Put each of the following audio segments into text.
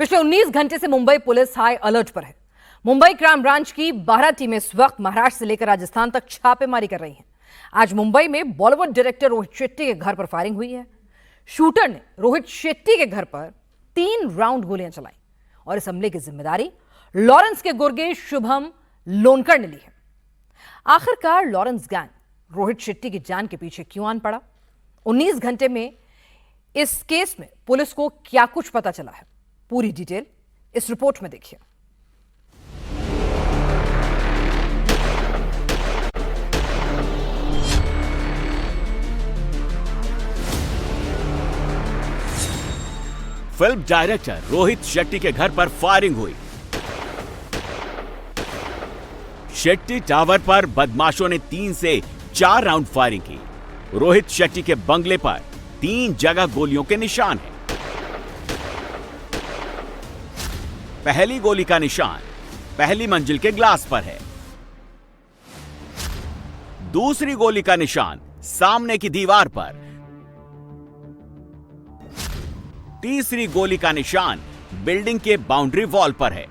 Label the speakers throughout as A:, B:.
A: पिछले 19 घंटे से मुंबई पुलिस हाई अलर्ट पर है। मुंबई क्राइम ब्रांच की 12 टीमें इस वक्त महाराष्ट्र से लेकर राजस्थान तक छापेमारी कर रही हैं। आज मुंबई में बॉलीवुड डायरेक्टर रोहित शेट्टी के घर पर फायरिंग हुई है। शूटर ने रोहित शेट्टी के घर पर 3 राउंड गोलियां चलाई और इस हमले की जिम्मेदारी लॉरेंस के गुर्गे शुभम लोनकर ने ली है। आखिरकार लॉरेंस गैंग रोहित शेट्टी की जान के पीछे क्यों आन पड़ा? 19 घंटे में इस केस में पुलिस को क्या कुछ पता चला है, पूरी डिटेल इस रिपोर्ट में देखिए।
B: फिल्म डायरेक्टर रोहित शेट्टी के घर पर फायरिंग हुई। शेट्टी टावर पर बदमाशों ने 3 से 4 राउंड फायरिंग की। रोहित शेट्टी के बंगले पर 3 जगह गोलियों के निशान हैं। पहली गोली का निशान पहली मंजिल के ग्लास पर है। दूसरी गोली का निशान सामने की दीवार पर। तीसरी गोली का निशान बिल्डिंग के बाउंड्री वॉल पर है।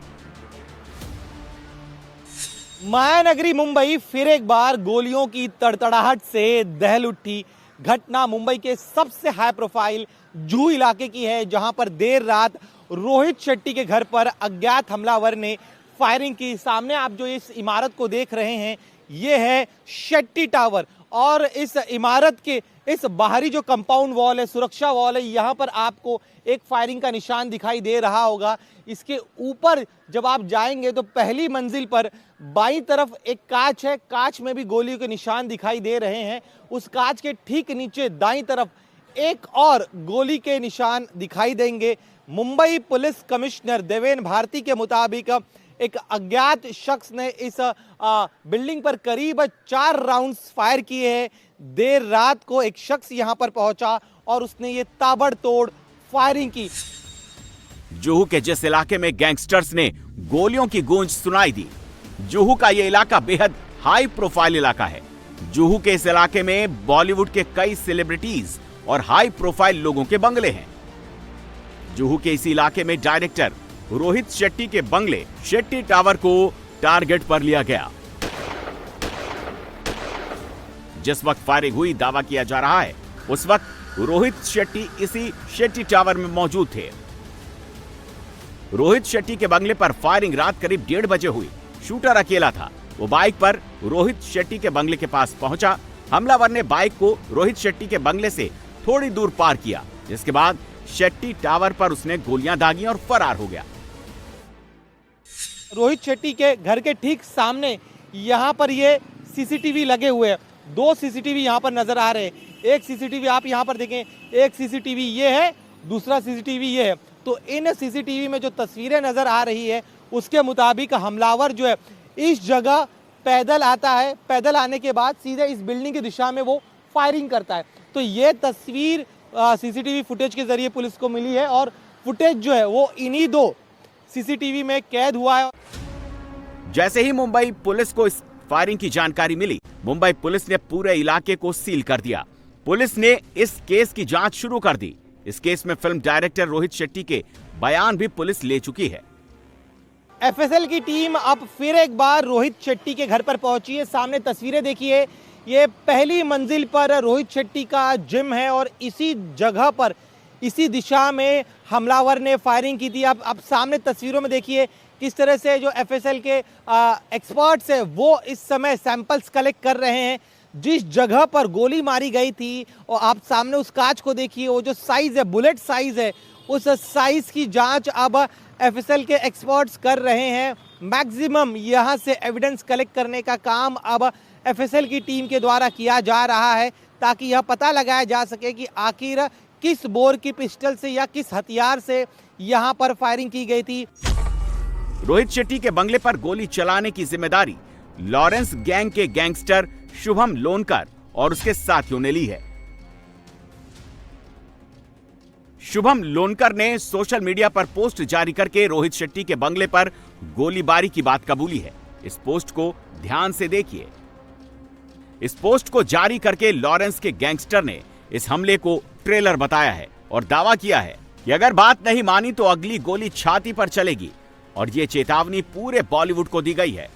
C: मायानगरी मुंबई फिर एक बार गोलियों की तड़तड़ाहट से दहल उठी। घटना मुंबई के सबसे हाई प्रोफाइल जुहू इलाके की है, जहां पर देर रात रोहित शेट्टी के घर पर अज्ञात हमलावर ने फायरिंग की। सामने आप जो इस इमारत को देख रहे हैं, ये है शेट्टी टावर और इस इमारत के इस बाहरी जो कंपाउंड वॉल है, सुरक्षा वॉल है, यहाँ पर आपको एक फायरिंग का निशान दिखाई दे रहा होगा। इसके ऊपर जब आप जाएंगे तो पहली मंजिल पर बाईं तरफ एक कांच है, कांच में भी गोलियों के निशान दिखाई दे रहे हैं। उस कांच के ठीक नीचे दाईं तरफ एक और गोली के निशान दिखाई देंगे। मुंबई पुलिस कमिश्नर देवेन भारती के मुताबिक एक अज्ञात शख्स ने इस बिल्डिंग पर करीब 4 राउंड्स फायर किए हैं। देर रात को एक शख्स यहां पर पहुंचा और उसने ये ताबड़तोड़ फायरिंग की।
B: जुहू के जिस इलाके में गैंगस्टर्स ने गोलियों की गूंज सुनाई दी, जुहू का यह इलाका बेहद हाई प्रोफाइल इलाका है। जुहू के इस इलाके में बॉलीवुड के कई सेलिब्रिटीज और हाई प्रोफाइल लोगों के बंगले हैं। जुहू के इसी इलाके में डायरेक्टर रोहित शेट्टी के बंगले शेट्टी टावर को टारगेट पर लिया गया। जिस वक्त फायरिंग हुई, दावा किया जा रहा है उस वक्त रोहित शेट्टी इसी शेट्टी टावर में मौजूद थे। रोहित शेट्टी के बंगले पर फायरिंग रात करीब 1:30 बजे हुई। शूटर अकेला था। वो बाइक पर रोहित शेट्टी के बंगले के पास पहुंचा। हमलावर ने बाइक को रोहित शेट्टी के बंगले से थोड़ी दूर पार किया, जिसके बाद शेट्टी टावर पर उसने गोलियां दागी और फरार हो गया।
C: रोहित शेट्टी के घर के ठीक सामने यहाँ पर ये सीसीटीवी लगे हुए हैं। 2 सीसीटीवी यहाँ पर नजर आ रहे हैं। एक सीसीटीवी आप यहाँ पर देखें, एक सीसीटीवी ये है, दूसरा सीसीटीवी ये है। तो इन सीसीटीवी में जो तस्वीरें नजर आ रही है, उसके मुताबिक हमलावर जो है इस जगह पैदल आता है। पैदल आने के बाद सीधे इस बिल्डिंग की दिशा में वो फायरिंग करता है। तो ये तस्वीर सीसीटीवी फुटेज के जरिए पुलिस को मिली है और फुटेज जो है वो इन्हीं 2 सीसीटीवी में कैद हुआ है।
B: जैसे ही मुंबई पुलिस को इस फायरिंग की जानकारी मिली, मुंबई पुलिस ने पूरे इलाके को सील कर दिया। पुलिस ने इस केस की जांच शुरू कर दी। इस केस में फिल्म डायरेक्टर रोहित शेट्टी के बयान भी पुलिस ले चुकी है।
C: एफएसएल की टीम अब फिर एक बार रोहित शेट्टी के घर पर पहुंची है। सामने तस्वीरें देखिए, ये पहली मंजिल पर रोहित शेट्टी का जिम है और इसी जगह पर इसी दिशा में हमलावर ने फायरिंग की थी। अब सामने तस्वीरों में देखिए किस तरह से जो एफएसएल के एक्सपर्ट्स हैं वो इस समय सैंपल्स कलेक्ट कर रहे हैं जिस जगह पर गोली मारी गई थी। और आप सामने उस कांच को देखिए, वो जो साइज है, बुलेट साइज है, उस साइज की जांच अब एफएसएल के एक्सपर्ट्स कर रहे हैं। मैक्सिमम यहां से एविडेंस कलेक्ट करने का काम अब एफएसएल की टीम के द्वारा किया जा रहा है, ताकि यह पता लगाया जा सके कि आखिर किस बोर की पिस्टल से या किस हथियार से यहां पर फायरिंग की गई थी।
B: रोहित शेट्टी के बंगले पर गोली चलाने की जिम्मेदारी लॉरेंस गैंग के गैंगस्टर शुभम लोनकर और उसके साथियों ने ली है। शुभम लोनकर ने सोशल मीडिया पर पोस्ट जारी करके रोहित शेट्टी के बंगले पर गोलीबारी की बात कबूली है। इस पोस्ट को ध्यान से देखिए। इस पोस्ट को जारी करके लॉरेंस के गैंगस्टर ने इस हमले को ट्रेलर बताया है और दावा किया है कि अगर बात नहीं मानी तो अगली गोली छाती पर चलेगी, और ये चेतावनी पूरे बॉलीवुड को दी गई है।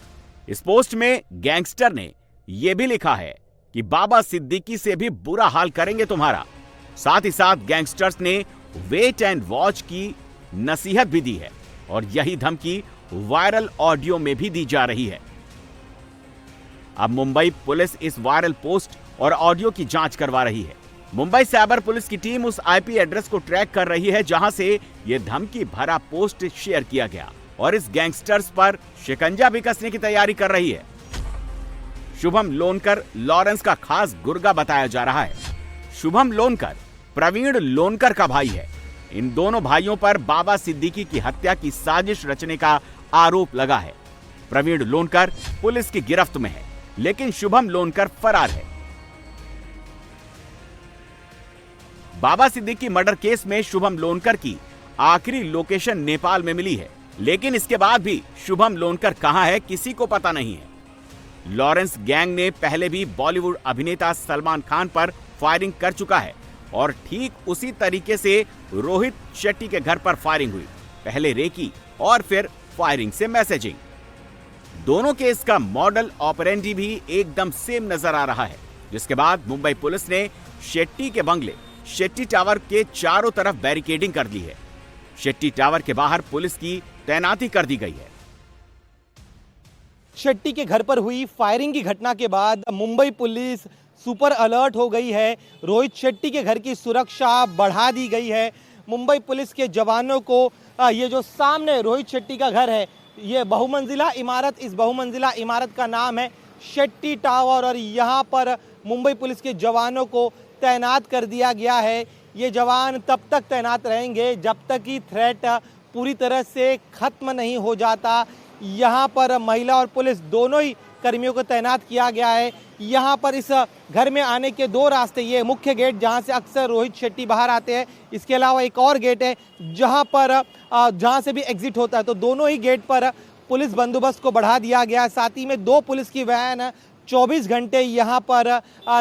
B: इस पोस्ट में गैंगस्टर ने यह भी लिखा है कि बाबा सिद्दीकी से भी बुरा हाल करेंगे तुम्हारा। साथ ही साथ गैंगस्टर्स ने वेट एंड वॉच की नसीहत भी दी है, और यही धमकी वायरल ऑडियो में भी दी जा रही है। अब मुंबई पुलिस इस वायरल पोस्ट और ऑडियो की जांच करवा रही है। मुंबई साइबर पुलिस की टीम उस आईपी एड्रेस को ट्रैक कर रही है जहां से यह धमकी भरा पोस्ट शेयर किया गया, और इस गैंगस्टर्स पर शिकंजा भी कसने की तैयारी कर रही है। शुभम लोनकर लॉरेंस का खास गुर्गा बताया जा रहा है। शुभम लोनकर प्रवीण लोनकर का भाई है। इन दोनों भाइयों पर बाबा सिद्दीकी की हत्या की साजिश रचने का आरोप लगा है। प्रवीण लोनकर पुलिस की गिरफ्त में है, लेकिन शुभम लोनकर फरार है। बाबा सिद्दीकी मर्डर केस में शुभम लोनकर की आखिरी लोकेशन नेपाल में मिली है, लेकिन इसके बाद भी शुभम लोनकर कहां है किसी को पता नहीं है। लॉरेंस गैंग ने पहले भी बॉलीवुड अभिनेता सलमान खान पर फायरिंग कर चुका है, और ठीक उसी तरीके से रोहित शेट्टी के घर पर फायरिंग हुई। पहले रेकी और फिर फायरिंग से मैसेजिंग। दोनों केस का मॉडल ऑपरेंडी भी एकदम सेम नजर आ रहा है, जिसके बाद मुंबई पुलिस ने शेट्टी के बंगले शेट्टी टावर के चारों तरफ बैरिकेडिंग कर दी है। शेट्टी टावर के बाहर पुलिस की तैनाती कर दी गई है।
C: शेट्टी के घर पर हुई फायरिंग की घटना के बाद मुंबई पुलिस सुपर अलर्ट हो गई है। रोहित शेट्टी के घर की सुरक्षा बढ़ा दी गई है। मुंबई पुलिस के जवानों को ये जो सामने रोहित शेट्टी का घर है, ये बहुमंजिला इमारत, इस बहुमंजिला इमारत का नाम है शेट्टी टावर, और यहाँ पर मुंबई पुलिस के जवानों को तैनात कर दिया गया है। ये जवान तब तक तैनात रहेंगे जब तक कि थ्रेट पूरी तरह से खत्म नहीं हो जाता। यहाँ पर महिला और पुलिस दोनों ही कर्मियों को तैनात किया गया है। यहाँ पर इस घर में आने के दो रास्ते, ये मुख्य गेट जहाँ से अक्सर रोहित शेट्टी बाहर आते हैं, इसके अलावा एक और गेट है जहाँ से भी एग्जिट होता है। तो दोनों ही गेट पर पुलिस बंदोबस्त को बढ़ा दिया गया है। साथ ही में 2 पुलिस की वैन 24 घंटे यहाँ पर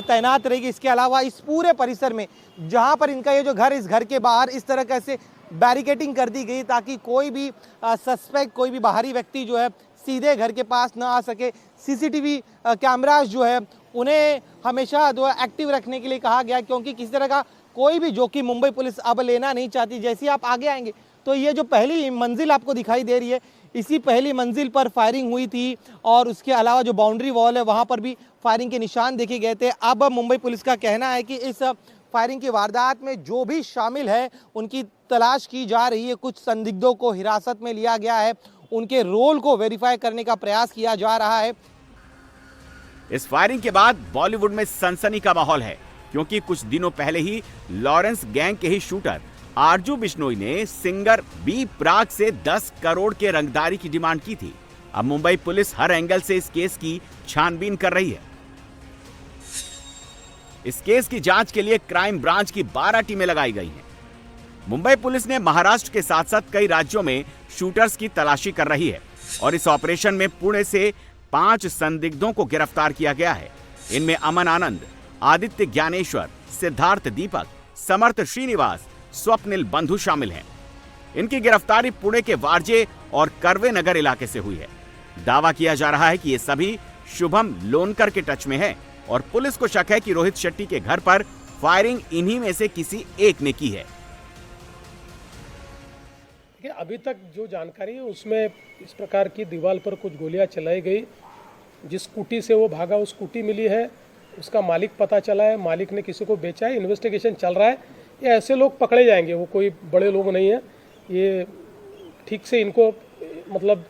C: तैनात रहेगी। इसके अलावा इस पूरे परिसर में जहाँ पर इनका ये जो घर, इस घर के बाहर इस तरह कैसे बैरिकेडिंग कर दी गई ताकि कोई भी सस्पेक्ट, कोई भी बाहरी व्यक्ति जो है सीधे घर के पास ना आ सके। सीसीटीवी कैमरास जो है उन्हें हमेशा जो है एक्टिव रखने के लिए कहा गया, क्योंकि किसी तरह का कोई भी जोखिम मुंबई पुलिस अब लेना नहीं चाहती। जैसे ही आप आगे आएंगे तो ये जो पहली मंजिल आपको दिखाई दे रही है, इसी पहली मंजिल पर फायरिंग हुई थी, और उसके अलावा जो बाउंड्री वॉल है वहाँ पर भी फायरिंग के निशान देखे गए थे। अब मुंबई पुलिस का कहना है कि इस फायरिंग की वारदात में जो भी शामिल है उनकी तलाश की जा रही है। कुछ संदिग्धों को हिरासत में लिया गया है, उनके रोल को वेरीफाई करने का प्रयास किया जा रहा है।
B: इस फायरिंग के बाद बॉलीवुड में सनसनी का माहौल है, क्योंकि कुछ दिनों पहले ही लॉरेंस गैंग के ही शूटर आरजू बिश्नोई ने सिंगर बी प्राक से 10 करोड़ के रंगदारी की डिमांड की थी। अब मुंबई पुलिस हर एंगल से इस केस की छानबीन कर रही है। इस केस की जांच के लिए क्राइम ब्रांच की 12 टीमें लगाई गई हैं। मुंबई पुलिस ने महाराष्ट्र के साथ साथ कई राज्यों में शूटर्स की तलाशी कर रही है, और इस ऑपरेशन में पुणे से 5 संदिग्धों को गिरफ्तार किया गया है। इनमें अमन आनंद, आदित्य ज्ञानेश्वर, सिद्धार्थ दीपक, समर्थ श्रीनिवास, स्वप्निल बंधु शामिल हैं। इनकी गिरफ्तारी पुणे के वारजे और करवे नगर इलाके से हुई है। दावा किया जा रहा है कि ये सभी शुभम लोनकर के टच में हैं, और पुलिस को शक है कि रोहित शेट्टी के घर पर फायरिंग इन्हीं में से किसी एक ने की है।
D: अभी तक जो जानकारी है उसमें इस प्रकार की दीवार पर कुछ गोलियां चलाई गई। जिस स्कूटी से वो भागा उस स्कूटी मिली है, उसका मालिक पता चला है, मालिक ने किसी को बेचा है, इन्वेस्टिगेशन चल रहा है। ये ऐसे लोग पकड़े जाएंगे, वो कोई बड़े लोग नहीं है। ये ठीक से इनको मतलब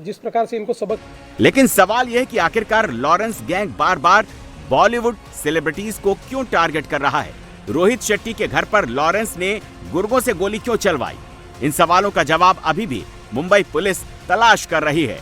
D: जिस प्रकार से इनको सबक।
B: लेकिन सवाल यह है कि आखिरकार लॉरेंस गैंग बार बार बॉलीवुड सेलिब्रिटीज को क्यों टारगेट कर रहा है? रोहित शेट्टी के घर पर लॉरेंस ने गुर्गों से गोली क्यों चलवाई? इन सवालों का जवाब अभी भी मुंबई पुलिस तलाश कर रही है।